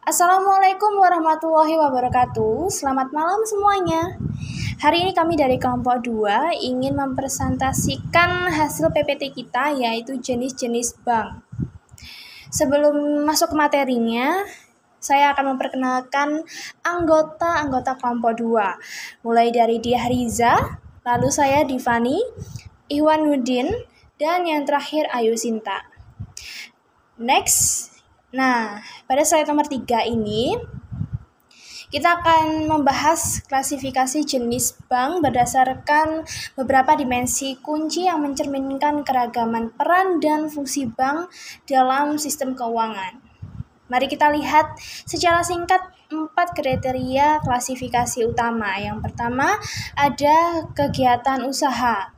Assalamualaikum warahmatullahi wabarakatuh. Selamat malam semuanya. Hari ini kami dari kelompok 2 ingin mempresentasikan hasil PPT kita, yaitu jenis-jenis bank. Sebelum masuk ke materinya, saya akan memperkenalkan anggota-anggota kelompok 2. Mulai dari Diah Riza, lalu saya Divani, Iwan Nudin, dan yang terakhir Ayu Sinta. Next. Nah, pada slide nomor 3 ini, kita akan membahas klasifikasi jenis bank berdasarkan beberapa dimensi kunci yang mencerminkan keragaman peran dan fungsi bank dalam sistem keuangan. Mari kita lihat secara singkat 4 kriteria klasifikasi utama. Yang pertama, ada kegiatan usaha.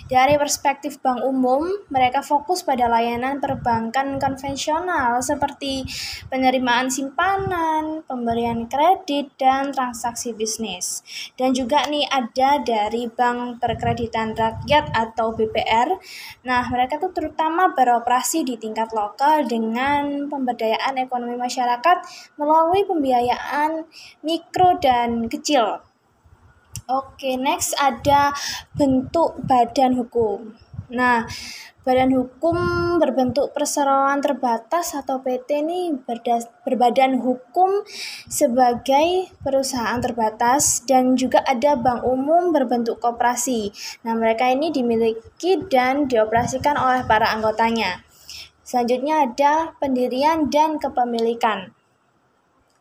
Dari perspektif bank umum, mereka fokus pada layanan perbankan konvensional seperti penerimaan simpanan, pemberian kredit, dan transaksi bisnis. Dan juga nih ada dari Bank Perkreditan Rakyat atau BPR. Nah, mereka tuh terutama beroperasi di tingkat lokal dengan pemberdayaan ekonomi masyarakat melalui pembiayaan mikro dan kecil. Oke, next ada bentuk badan hukum. Nah, badan hukum berbentuk perseroan terbatas atau PT ini berbadan hukum sebagai perusahaan terbatas, dan juga ada bank umum berbentuk koperasi. Nah, mereka ini dimiliki dan dioperasikan oleh para anggotanya. Selanjutnya ada pendirian dan kepemilikan.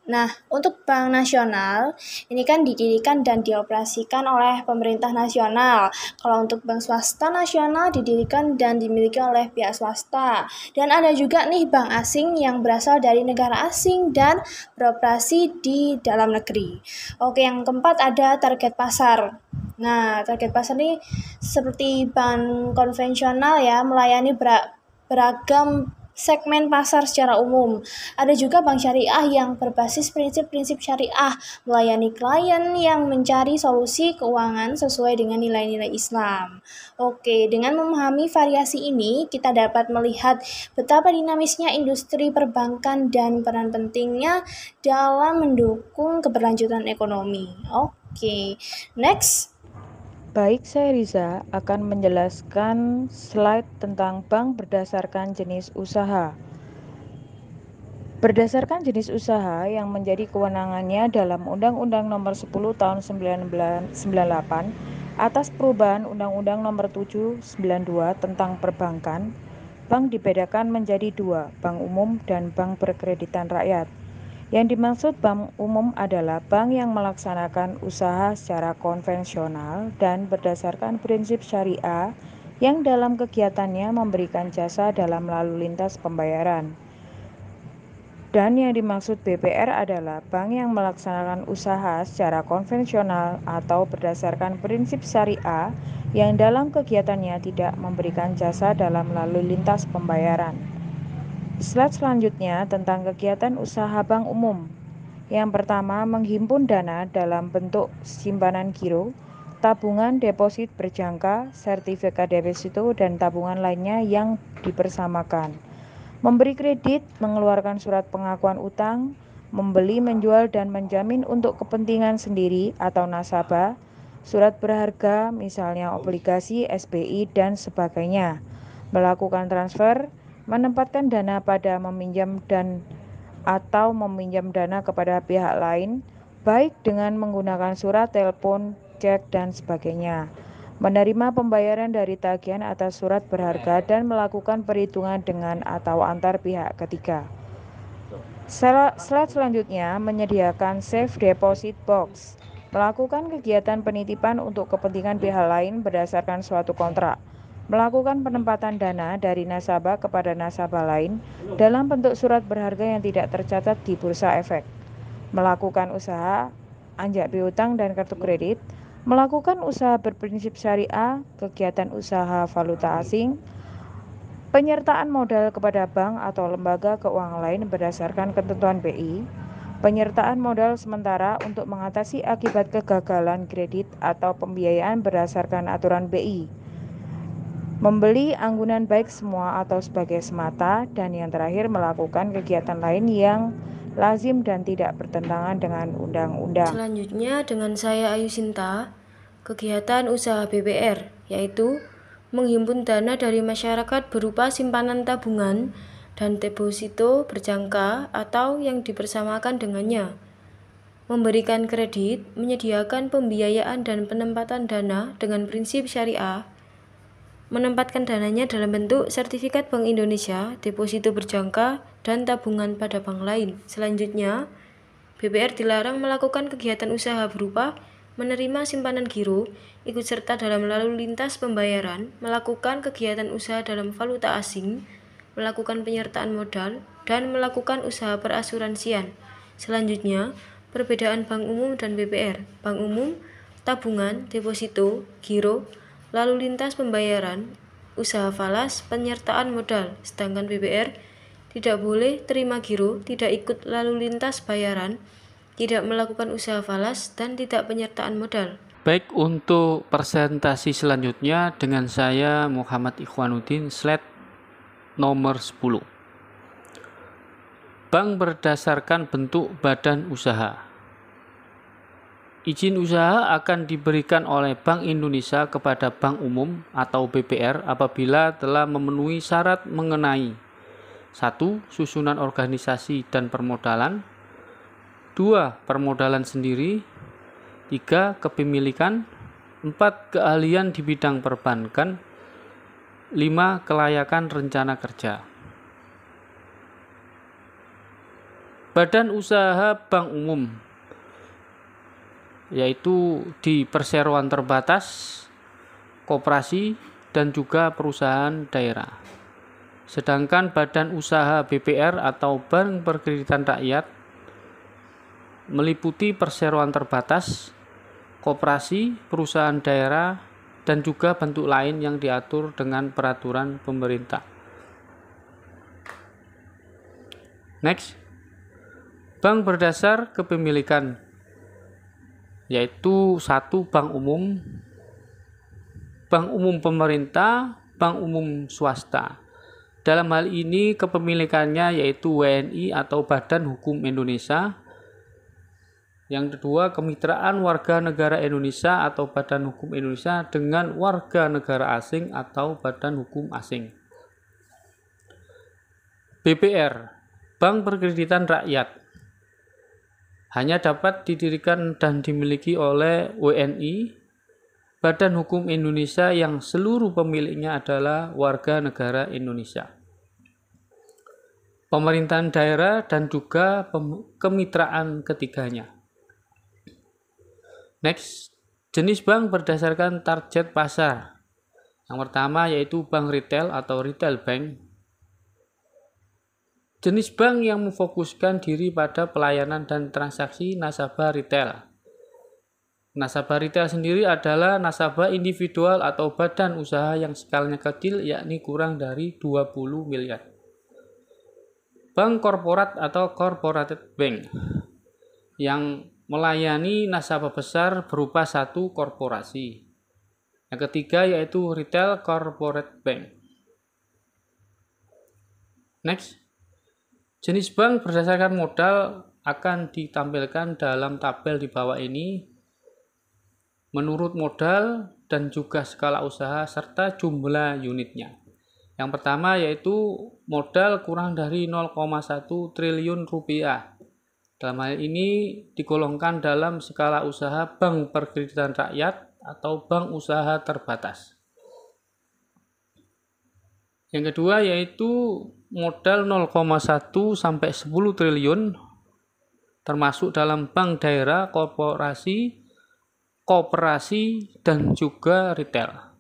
Nah, untuk Bank Nasional, ini kan didirikan dan dioperasikan oleh pemerintah nasional. Kalau untuk bank swasta nasional didirikan dan dimiliki oleh pihak swasta. Dan ada juga nih bank asing yang berasal dari negara asing dan beroperasi di dalam negeri. Oke, yang keempat ada target pasar. Nah, target pasar ini seperti bank konvensional ya, melayani beragam segmen pasar secara umum. Ada juga bank syariah yang berbasis prinsip-prinsip syariah, melayani klien yang mencari solusi keuangan sesuai dengan nilai-nilai Islam. Oke, dengan memahami variasi ini, kita dapat melihat betapa dinamisnya industri perbankan dan peran pentingnya dalam mendukung keberlanjutan ekonomi. Oke, next. Baik, saya Riza akan menjelaskan slide tentang bank berdasarkan jenis usaha. Berdasarkan jenis usaha yang menjadi kewenangannya dalam Undang-Undang Nomor 10 Tahun 1998 atas perubahan Undang-Undang Nomor 7 92 tentang perbankan, bank dibedakan menjadi dua, bank umum dan bank berkreditan rakyat. Yang dimaksud bank umum adalah bank yang melaksanakan usaha secara konvensional dan berdasarkan prinsip syariah yang dalam kegiatannya memberikan jasa dalam lalu lintas pembayaran. Dan yang dimaksud BPR adalah bank yang melaksanakan usaha secara konvensional atau berdasarkan prinsip syariah yang dalam kegiatannya tidak memberikan jasa dalam lalu lintas pembayaran. Slide selanjutnya tentang kegiatan usaha bank umum. Yang pertama, menghimpun dana dalam bentuk simpanan giro, tabungan deposit berjangka, sertifikat deposito, dan tabungan lainnya yang dipersamakan. Memberi kredit, mengeluarkan surat pengakuan utang, membeli, menjual, dan menjamin untuk kepentingan sendiri atau nasabah, surat berharga, misalnya obligasi, SBI, dan sebagainya. Melakukan transfer, menempatkan dana pada meminjam dan atau meminjam dana kepada pihak lain, baik dengan menggunakan surat, telepon, cek, dan sebagainya. Menerima pembayaran dari tagihan atas surat berharga dan melakukan perhitungan dengan atau antar pihak ketiga. Slide selanjutnya menyediakan safe deposit box, melakukan kegiatan penitipan untuk kepentingan pihak lain berdasarkan suatu kontrak, melakukan penempatan dana dari nasabah kepada nasabah lain dalam bentuk surat berharga yang tidak tercatat di bursa efek, melakukan usaha anjak piutang dan kartu kredit, melakukan usaha berprinsip syariah, kegiatan usaha valuta asing, penyertaan modal kepada bank atau lembaga keuangan lain berdasarkan ketentuan BI, penyertaan modal sementara untuk mengatasi akibat kegagalan kredit atau pembiayaan berdasarkan aturan BI, membeli anggunan baik semua atau sebagai semata, dan yang terakhir melakukan kegiatan lain yang lazim dan tidak bertentangan dengan undang-undang. Selanjutnya dengan saya Ayu Sinta, kegiatan usaha BPR yaitu menghimpun dana dari masyarakat berupa simpanan tabungan dan deposito berjangka atau yang dipersamakan dengannya, memberikan kredit, menyediakan pembiayaan dan penempatan dana dengan prinsip syariah, menempatkan dananya dalam bentuk sertifikat Bank Indonesia, deposito berjangka, dan tabungan pada bank lain. Selanjutnya, BPR dilarang melakukan kegiatan usaha berupa menerima simpanan giro, ikut serta dalam lalu lintas pembayaran, melakukan kegiatan usaha dalam valuta asing, melakukan penyertaan modal, dan melakukan usaha perasuransian. Selanjutnya, perbedaan bank umum dan BPR. Bank umum, tabungan, deposito, giro, lalu lintas pembayaran, usaha falas, penyertaan modal. Sedangkan BPR tidak boleh terima giro, tidak ikut lalu lintas bayaran, tidak melakukan usaha falas, dan tidak penyertaan modal. Baik, untuk presentasi selanjutnya dengan saya Muhammad Ikhwanuddin, slide nomor 10. Bank berdasarkan bentuk badan usaha. Izin usaha akan diberikan oleh Bank Indonesia kepada Bank Umum atau BPR apabila telah memenuhi syarat mengenai 1. Susunan organisasi dan permodalan, 2. Permodalan sendiri, 3. Kepemilikan, 4. Keahlian di bidang perbankan, 5. Kelayakan rencana kerja. Badan usaha Bank Umum yaitu di perseroan terbatas, koperasi, dan juga perusahaan daerah. Sedangkan badan usaha BPR atau Bank Perkreditan Rakyat meliputi perseroan terbatas, koperasi, perusahaan daerah, dan juga bentuk lain yang diatur dengan peraturan pemerintah. Next, bank berdasar kepemilikan yaitu 1. Bank umum pemerintah, bank umum swasta. Dalam hal ini kepemilikannya yaitu WNI atau Badan Hukum Indonesia. Yang kedua, kemitraan warga negara Indonesia atau Badan Hukum Indonesia dengan warga negara asing atau Badan Hukum Asing. BPR, Bank Perkreditan Rakyat, hanya dapat didirikan dan dimiliki oleh WNI, Badan Hukum Indonesia yang seluruh pemiliknya adalah warga negara Indonesia, pemerintahan daerah, dan juga kemitraan ketiganya. Next, jenis bank berdasarkan target pasar. Yang pertama yaitu bank retail atau retail bank. Jenis bank yang memfokuskan diri pada pelayanan dan transaksi nasabah retail. Nasabah retail sendiri adalah nasabah individual atau badan usaha yang skalanya kecil, yakni kurang dari 20 miliar. Bank korporat atau corporate bank yang melayani nasabah besar berupa satu korporasi. Yang ketiga yaitu retail corporate bank. Next, jenis bank berdasarkan modal akan ditampilkan dalam tabel di bawah ini menurut modal dan juga skala usaha serta jumlah unitnya. Yang pertama yaitu modal kurang dari 0,1 triliun rupiah. Dalam hal ini digolongkan dalam skala usaha Bank Perkreditan Rakyat atau bank usaha terbatas. Yang kedua yaitu modal 0,1 sampai 10 triliun termasuk dalam bank daerah, korporasi, koperasi, dan juga retail.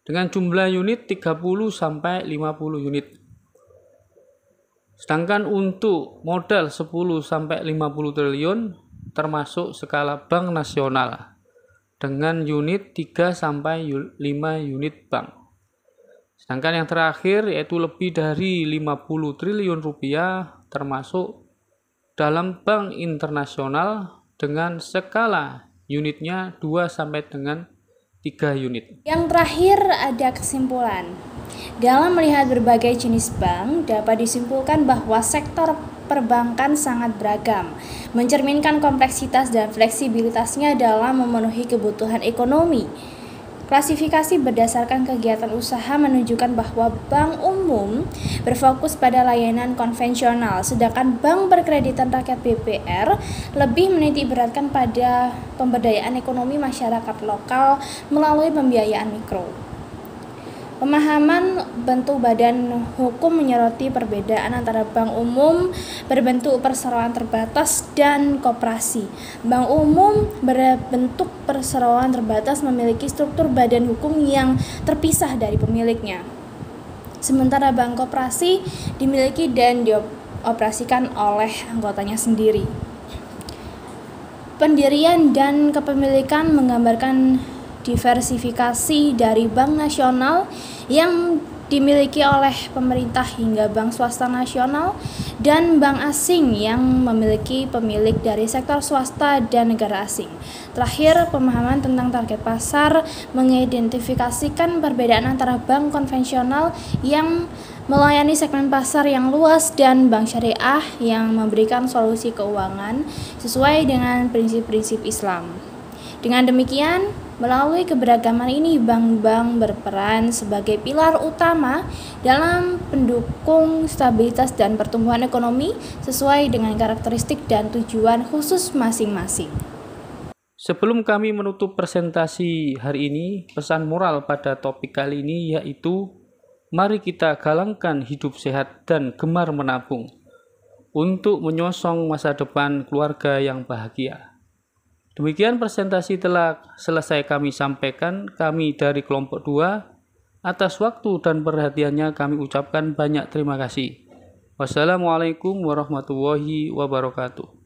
Dengan jumlah unit 30 sampai 50 unit. Sedangkan untuk modal 10 sampai 50 triliun termasuk skala bank nasional dengan unit 3 sampai 5 unit bank. Sedangkan yang terakhir yaitu lebih dari 50 triliun rupiah termasuk dalam bank internasional dengan skala unitnya 2 sampai dengan 3 unit. Yang terakhir ada kesimpulan. Dalam melihat berbagai jenis bank, dapat disimpulkan bahwa sektor perbankan sangat beragam, mencerminkan kompleksitas dan fleksibilitasnya dalam memenuhi kebutuhan ekonomi. Klasifikasi berdasarkan kegiatan usaha menunjukkan bahwa bank umum berfokus pada layanan konvensional, sedangkan bank berkreditan rakyat BPR lebih menitikberatkan pada pemberdayaan ekonomi masyarakat lokal melalui pembiayaan mikro. Pemahaman bentuk badan hukum menyoroti perbedaan antara bank umum berbentuk perseroan terbatas dan koperasi. Bank umum berbentuk perseroan terbatas memiliki struktur badan hukum yang terpisah dari pemiliknya. Sementara bank koperasi dimiliki dan dioperasikan oleh anggotanya sendiri. Pendirian dan kepemilikan menggambarkan diversifikasi dari bank nasional yang dimiliki oleh pemerintah hingga bank swasta nasional dan bank asing yang memiliki pemilik dari sektor swasta dan negara asing. Terakhir, pemahaman tentang target pasar mengidentifikasikan perbedaan antara bank konvensional yang melayani segmen pasar yang luas dan bank syariah yang memberikan solusi keuangan sesuai dengan prinsip-prinsip Islam. Dengan demikian, melalui keberagaman ini, bank-bank berperan sebagai pilar utama dalam pendukung stabilitas dan pertumbuhan ekonomi sesuai dengan karakteristik dan tujuan khusus masing-masing. Sebelum kami menutup presentasi hari ini, pesan moral pada topik kali ini yaitu mari kita galangkan hidup sehat dan gemar menabung untuk menyongsong masa depan keluarga yang bahagia. Demikian presentasi telah selesai kami sampaikan. Kami dari kelompok 2 atas waktu dan perhatiannya kami ucapkan banyak terima kasih. Wassalamualaikum warahmatullahi wabarakatuh.